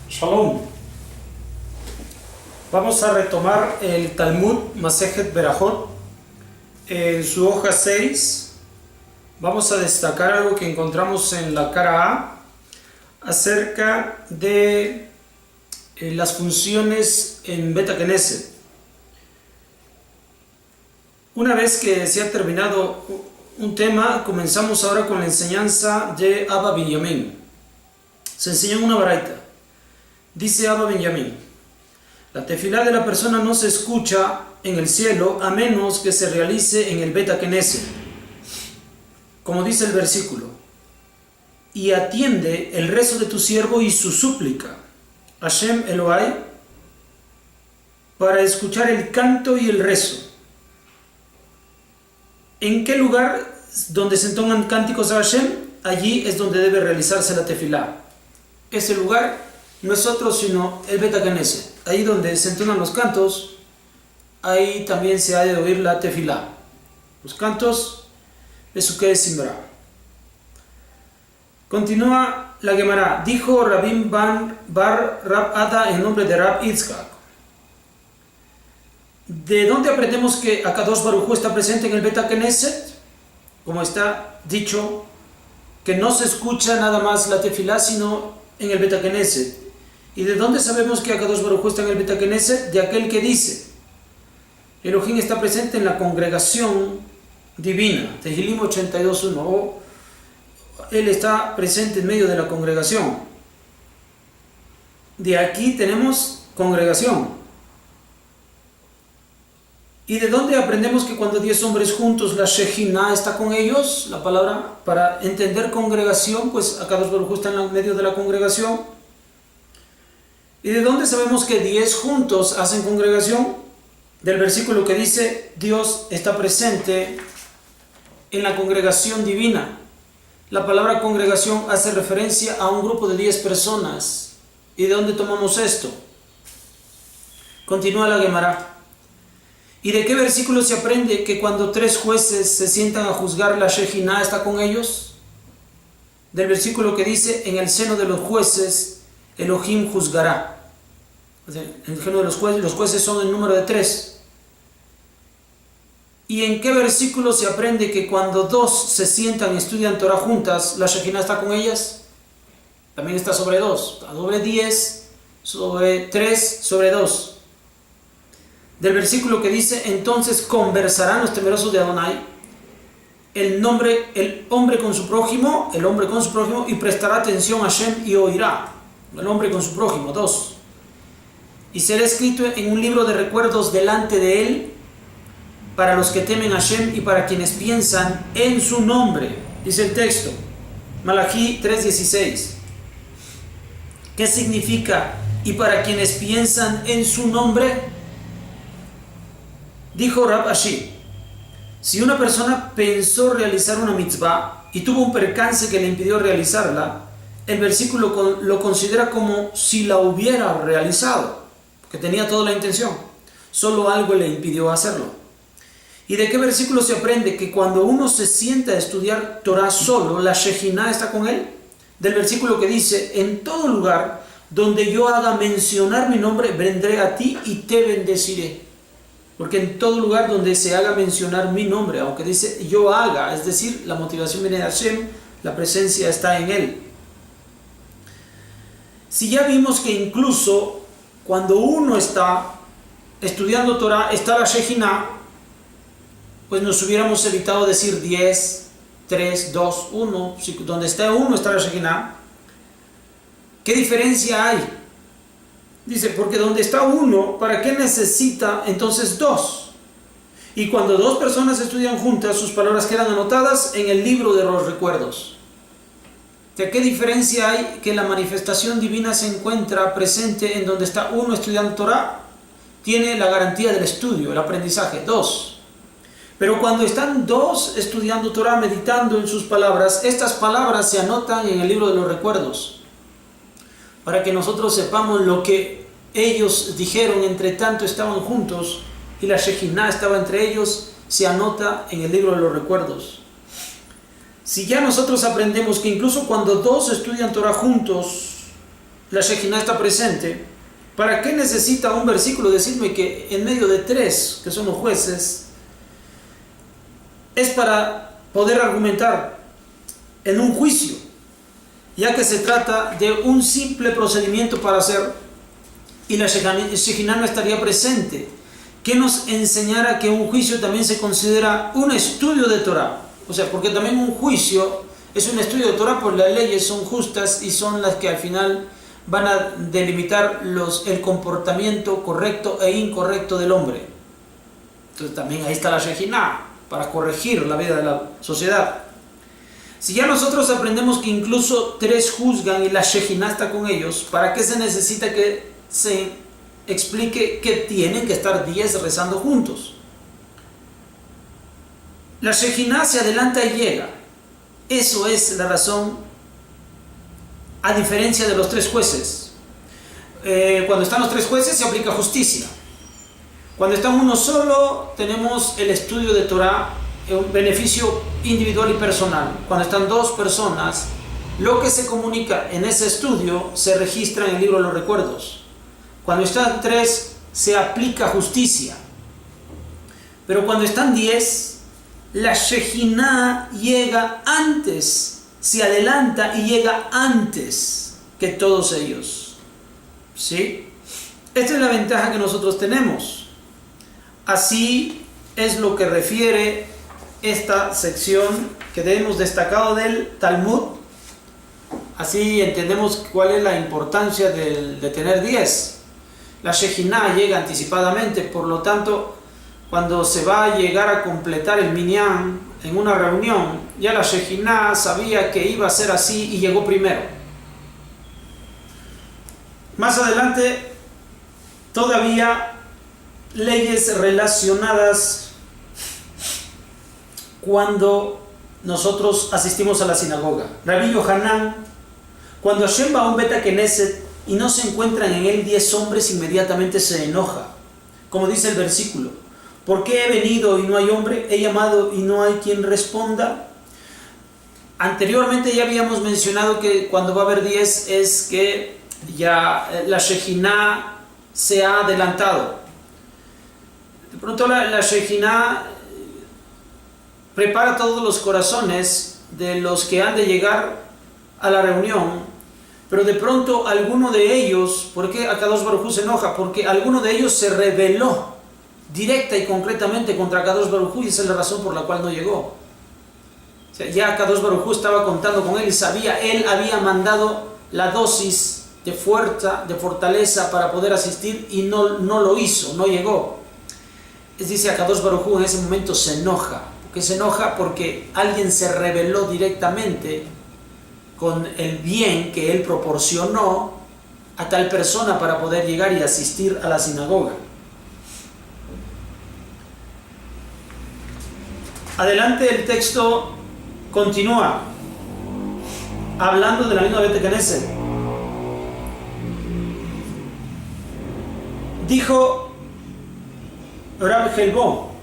Shalom. Vamos a retomar el Talmud Masejet Berajot en su hoja 6. Vamos a destacar algo que encontramos en la cara A acerca de las funciones en Beta Knesset. Una vez que se ha terminado un tema, comenzamos ahora con la enseñanza de Abba Binyamin. Se enseña en una baraita. Dice Abba Binyamin: la tefilá de la persona no se escucha en el cielo a menos que se realice en el Beta Knesset, como dice el versículo, y atiende el rezo de tu siervo y su súplica, Hashem Elohai, para escuchar el canto y el rezo. ¿En qué lugar donde se entonan cánticos a Hashem? Allí es donde debe realizarse la tefilá. Ese lugar no es otro sino el Beta Knesset. Ahí donde se entonan los cantos, ahí también se ha de oír la tefilá. Los cantos de Sukkot Simra. Continúa la Gemara. Dijo Rabim Bar Rab Ada en nombre de Rab Yitzhak: ¿de dónde aprendemos que Akadosh Baruj Hu está presente en el Beta Knesset? Como está dicho, que no se escucha nada más la tefilá sino en el Beta Knesset. ¿Y de dónde sabemos que Akadosh Baruj Hu está en el Beta Knesset? De aquel que dice: Elohim está presente en la congregación divina. Tehilim 82.1. O Él está presente en medio de la congregación. De aquí tenemos congregación. ¿Y de dónde aprendemos que cuando 10 hombres juntos la Shejina está con ellos? La palabra para entender congregación, pues Akadosh Baruj Hu está en medio de la congregación. ¿Y de dónde sabemos que 10 juntos hacen congregación? Del versículo que dice: Dios está presente en la congregación divina. La palabra congregación hace referencia a un grupo de 10 personas. ¿Y de dónde tomamos esto? Continúa la Gemara. ¿Y de qué versículo se aprende que cuando 3 jueces se sientan a juzgar, la Shejina está con ellos? Del versículo que dice: en el seno de los jueces Elohim juzgará. En el seno de los jueces son el número de 3. ¿Y en qué versículo se aprende que cuando 2 se sientan y estudian Torah juntas, la Shejina está con ellas? También está sobre 2, sobre 10, sobre 3, sobre 2. Del versículo que dice: entonces conversarán los temerosos de Adonai, el hombre con su prójimo, y prestará atención a Hashem y oirá. El hombre con su prójimo, 2. Y será escrito en un libro de recuerdos delante de él para los que temen a Hashem y para quienes piensan en su nombre. Dice el texto, Malachi 3:16. ¿Qué significa y para quienes piensan en su nombre? Dijo Rab Ashi: si una persona pensó realizar una mitzvah y tuvo un percance que le impidió realizarla, el versículo lo considera como si la hubiera realizado, porque tenía toda la intención, solo algo le impidió hacerlo. ¿Y de qué versículo se aprende que cuando uno se sienta a estudiar Torah solo, la Shejina está con él? Del versículo que dice: en todo lugar donde yo haga mencionar mi nombre, vendré a ti y te bendeciré. Porque en todo lugar donde se haga mencionar mi nombre, aunque dice yo haga, es decir, la motivación viene de Hashem, la presencia está en él. Si ya vimos que incluso cuando uno está estudiando Torah, está la Shejina, pues nos hubiéramos evitado decir 10, 3, 2, 1. Si donde está uno está la Shejina, ¿qué diferencia hay? Dice, porque donde está uno, ¿para qué necesita entonces 2? Y cuando 2 personas estudian juntas, sus palabras quedan anotadas en el libro de los recuerdos. ¿De qué diferencia hay que la manifestación divina se encuentra presente en donde está uno estudiando Torah? Tiene la garantía del estudio, el aprendizaje, 2. Pero cuando están 2 estudiando Torah, meditando en sus palabras, estas palabras se anotan en el libro de los recuerdos, para que nosotros sepamos lo que ellos dijeron, entre tanto estaban juntos, y la Shejina estaba entre ellos, se anota en el libro de los recuerdos. Si ya nosotros aprendemos que incluso cuando 2 estudian Torah juntos, la Shejina está presente, ¿para qué necesita un versículo decirme que en medio de tres, que son los jueces, es para poder argumentar en un juicio, ya que se trata de un simple procedimiento para hacer, y la Shejina no estaría presente? ¿Qué nos enseñara que un juicio también se considera un estudio de Torah? O sea, porque también un juicio es un estudio de Torah, pues las leyes son justas y son las que al final van a delimitar el comportamiento correcto e incorrecto del hombre. Entonces también ahí está la Shejina, para corregir la vida de la sociedad. Si ya nosotros aprendemos que incluso tres juzgan y la Shejina está con ellos, ¿para qué se necesita que se explique que tienen que estar 10 rezando juntos? La Shejina se adelanta y llega. Eso es la razón, a diferencia de los tres jueces. Cuando están los tres jueces se aplica justicia. Cuando está uno solo tenemos el estudio de Torah, un beneficio individual y personal. Cuando están dos personas, lo que se comunica en ese estudio se registra en el libro de los recuerdos. Cuando están tres se aplica justicia. Pero cuando están 10, la Shejina llega antes, se adelanta y llega antes que todos ellos. ¿Sí? Esta es la ventaja que nosotros tenemos. Así es lo que refiere esta sección que hemos destacado del Talmud. Así entendemos cuál es la importancia de tener 10. La Shejina llega anticipadamente, por lo tanto, cuando se va a llegar a completar el minyan en una reunión, ya la Shejina sabía que iba a ser así y llegó primero. Más adelante, todavía leyes relacionadas cuando nosotros asistimos a la sinagoga. Rabbi Yohanan, cuando Hashem va a un Beta Knesset y no se encuentran en él 10 hombres, inmediatamente se enoja. Como dice el versículo: ¿por qué he venido y no hay hombre? ¿He llamado y no hay quien responda? Anteriormente ya habíamos mencionado que cuando va a haber 10 es que ya la Shejina se ha adelantado. De pronto la Shejina prepara todos los corazones de los que han de llegar a la reunión, pero de pronto alguno de ellos, ¿por qué Akadosh Baruj Hu se enoja? Porque alguno de ellos se rebeló directa y concretamente contra Akadosh Baruj Hu, y esa es la razón por la cual no llegó. O sea, ya Akadosh Baruj Hu estaba contando con él y sabía, él había mandado la dosis de fuerza, de fortaleza para poder asistir, y no lo hizo, no llegó. Dice Akadosh Baruj Hu, en ese momento se enoja. ¿Por qué se enoja? Porque alguien se rebeló directamente con el bien que él proporcionó a tal persona para poder llegar y asistir a la sinagoga. Adelante el texto continúa hablando de la misma Beta Knesset. Dijo Rab Helbo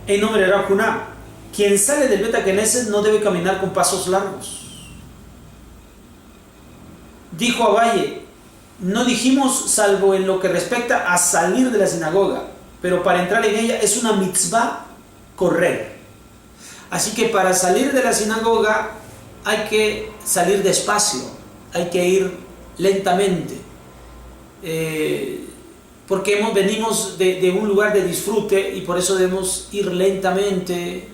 en nombre de Rab Huná: quien sale del Beta Knesset no debe caminar con pasos largos. Dijo Abaye: no dijimos salvo en lo que respecta a salir de la sinagoga, pero para entrar en ella es una mitzvah correr. Así que para salir de la sinagoga hay que salir despacio, hay que ir lentamente, porque venimos de un lugar de disfrute y por eso debemos ir lentamente,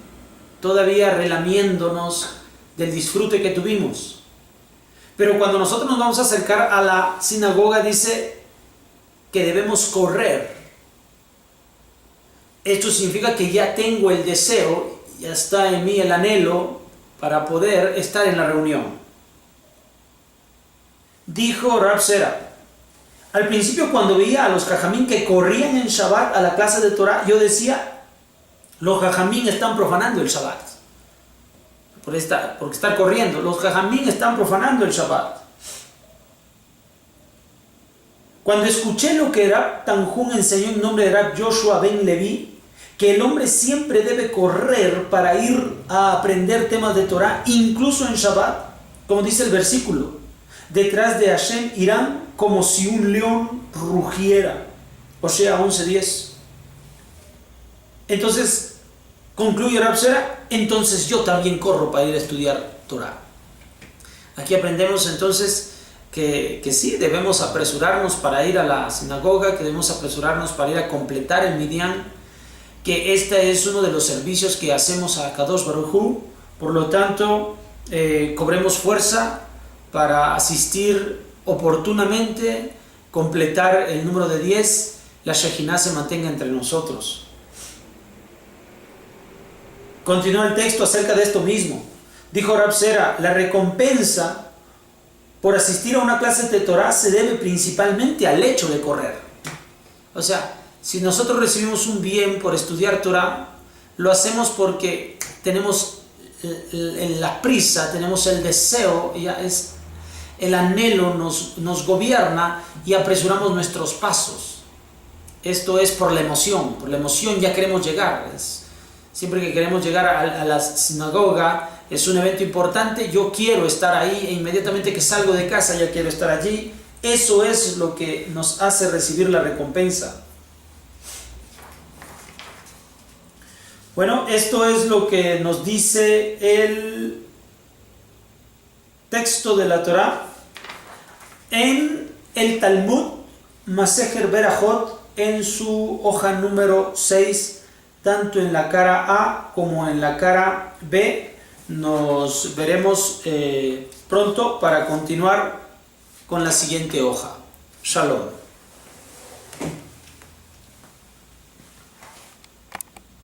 todavía relamiéndonos del disfrute que tuvimos. Pero cuando nosotros nos vamos a acercar a la sinagoga, dice que debemos correr. Esto significa que ya tengo el deseo, ya está en mí el anhelo para poder estar en la reunión. Dijo Rab Sera: al principio, cuando veía a los jajamín que corrían en Shabbat a la clase de Torah, yo decía, los jajamín están profanando el Shabbat. Porque estar corriendo, los jajamín están profanando el Shabbat. Cuando escuché lo que Rab Tanjún enseñó en nombre de Rab Joshua ben Levi, que el hombre siempre debe correr para ir a aprender temas de Torah, incluso en Shabbat, como dice el versículo: Detrás de Hashem irán como si un león rugiera. Osea 11:10. Entonces, concluye Rab Zera, entonces yo también corro para ir a estudiar Torah. Aquí aprendemos entonces que sí, debemos apresurarnos para ir a la sinagoga, que debemos apresurarnos para ir a completar el Minyan, que este es uno de los servicios que hacemos a Kadosh Baruj Hu. Por lo tanto, cobremos fuerza para asistir oportunamente, completar el número de 10, la Shejinah se mantenga entre nosotros. Continúa el texto acerca de esto mismo. Dijo Rab Zera, la recompensa por asistir a una clase de Torah se debe principalmente al hecho de correr. O sea, si nosotros recibimos un bien por estudiar Torah, lo hacemos porque tenemos la prisa, tenemos el deseo, el anhelo nos gobierna y apresuramos nuestros pasos. Esto es por la emoción ya queremos llegar. Siempre que queremos llegar a la sinagoga, es un evento importante, yo quiero estar ahí e inmediatamente que salgo de casa ya quiero estar allí. Eso es lo que nos hace recibir la recompensa. Bueno, esto es lo que nos dice el texto de la Torah en el Talmud Masejer Berajot, en su hoja número 6, tanto en la cara A como en la cara B. Nos veremos pronto para continuar con la siguiente hoja. Shalom.